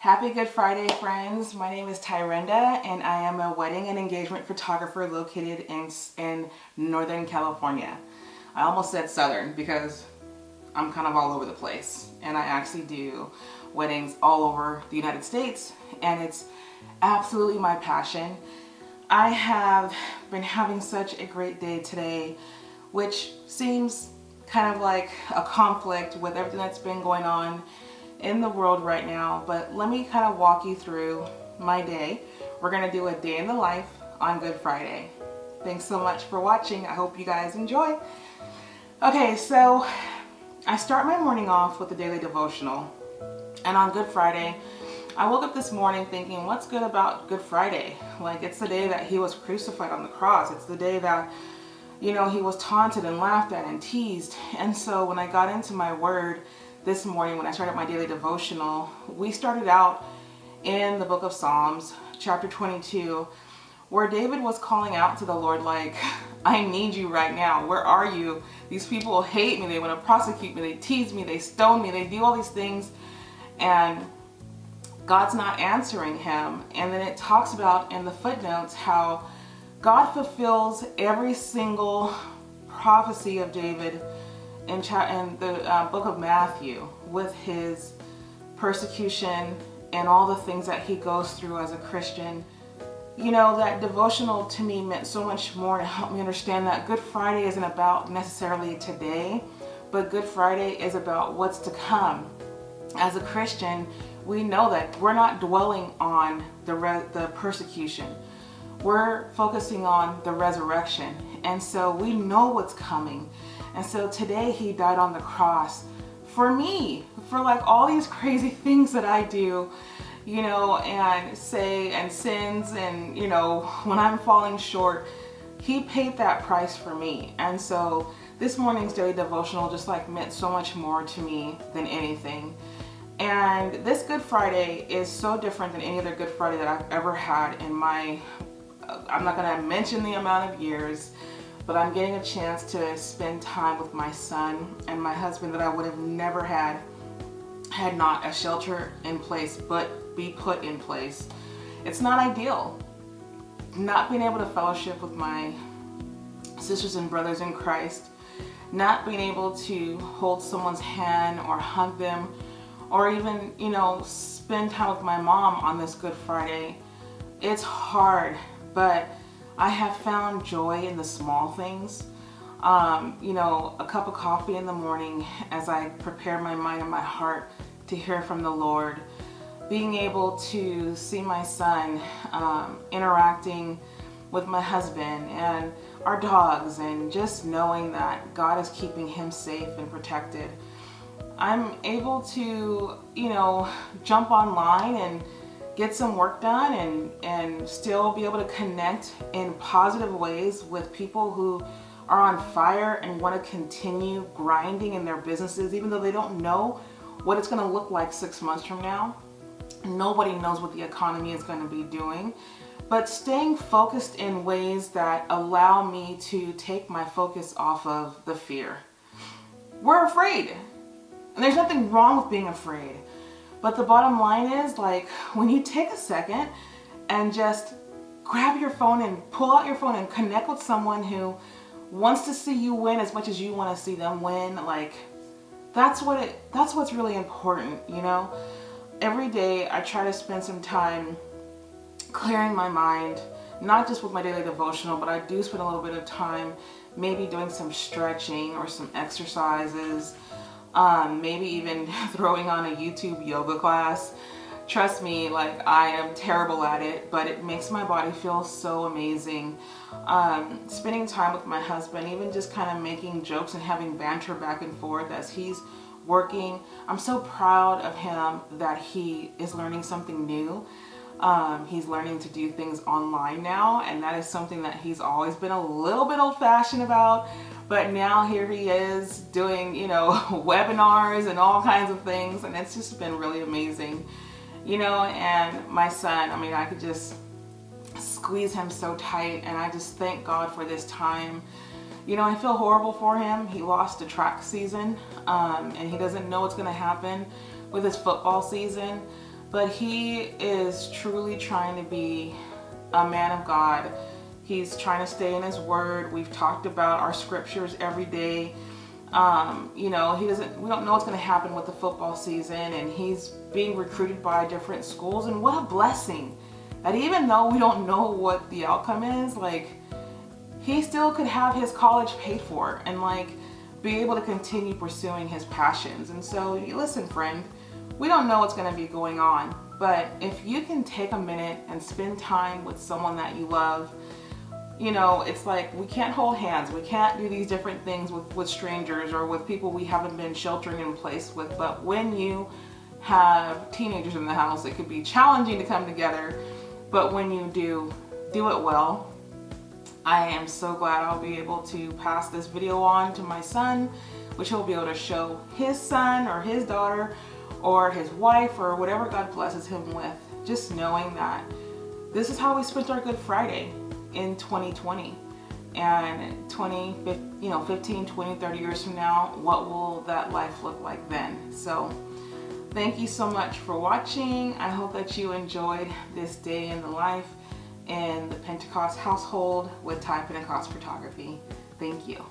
Happy Good Friday, friends. My name is Tyrenda, and I am a wedding and engagement photographer located in Northern California. I almost said Southern because I'm kind of all over the place, and I actually do weddings all over the United States, and it's absolutely my passion. I have been having such a great day today, which seems kind of like a conflict with everything that's been going on in the world right now, but let me kind of walk you through my day. We're gonna do a day in the life on Good Friday. Thanks so much for watching. I hope you guys enjoy. Okay, so I start my morning off with a daily devotional, and on Good Friday, I woke up this morning thinking, what's good about Good Friday? Like, it's the day that he was crucified on the cross. It's the day that, you know, he was taunted and laughed at and teased. And so when I got into my word this morning, when I started my daily devotional, we started out in the book of Psalms, chapter 22, where David was calling out to the Lord like, I need you right now. Where are you? These people hate me. They want to prosecute me. They tease me. They stone me. They do all these things. And God's not answering him. And then it talks about in the footnotes how God fulfills every single prophecy of David in the book of Matthew with his persecution and all the things that he goes through as a Christian. You know, that devotional to me meant so much more to help me understand that Good Friday isn't about necessarily today, but Good Friday is about what's to come. As a Christian, we know that we're not dwelling on the persecution. We're focusing on the resurrection. And so we know what's coming. And so today he died on the cross for me, for like all these crazy things that I do, you know, and say and sins, and, you know, when I'm falling short, he paid that price for me. And so this morning's daily devotional just like meant so much more to me than anything. And this Good Friday is so different than any other Good Friday that I've ever had in my, I'm not gonna mention the amount of years, but I'm getting a chance to spend time with my son and my husband that I would have never had not a shelter in place but be put in place. It's not ideal. Not being able to fellowship with my sisters and brothers in Christ, not being able to hold someone's hand or hug them, or even, you know, spend time with my mom on this Good Friday. It's hard, but I have found joy in the small things. You know, a cup of coffee in the morning as I prepare my mind and my heart to hear from the Lord. Being able to see my son interacting with my husband and our dogs, and just knowing that God is keeping him safe and protected. I'm able to, you know, jump online and get some work done and still be able to connect in positive ways with people who are on fire and want to continue grinding in their businesses, even though they don't know what it's going to look like 6 months from now. Nobody knows what the economy is going to be doing, but staying focused in ways that allow me to take my focus off of the fear. We're afraid, and there's nothing wrong with being afraid. But the bottom line is, like, when you take a second and just grab your phone and pull out your phone and connect with someone who wants to see you win as much as you want to see them win, like, that's what's really important, you know? Every day I try to spend some time clearing my mind, not just with my daily devotional, but I do spend a little bit of time maybe doing some stretching or some exercises. Maybe even throwing on a YouTube yoga class. Trust me, like, I am terrible at it, but it makes my body feel so amazing. Spending time with my husband, even just kind of making jokes and having banter back and forth as he's working. I'm so proud of him that he is learning something new. He's learning to do things online now, and that is something that he's always been a little bit old-fashioned about. But now here he is doing, you know, webinars and all kinds of things, and it's just been really amazing. You know, and my son, I mean, I could just squeeze him so tight, and I just thank God for this time. You know, I feel horrible for him. He lost a track season, and he doesn't know what's going to happen with his football season. but he is truly trying to be a man of God. He's trying to stay in his word. We've talked about our scriptures every day. You know, we don't know what's going to happen with the football season, and he's being recruited by different schools. And what a blessing that even though we don't know what the outcome is, like, he still could have his college paid for and like be able to continue pursuing his passions. And so, listen, friend, we don't know what's going to be going on, but if you can take a minute and spend time with someone that you love, you know, it's like we can't hold hands. We can't do these different things with strangers or with people we haven't been sheltering in place with. But when you have teenagers in the house, it could be challenging to come together. But when you do it well. I am so glad I'll be able to pass this video on to my son, which he'll be able to show his son or his daughter or his wife or whatever God blesses him with. Just knowing that this is how we spent our Good Friday in 2020, and 15, 20, 30 years from now, what will that life look like then? So thank you so much for watching. I hope that you enjoyed this day in the life in the Pentecost household with Ty Pentecost Photography. Thank you.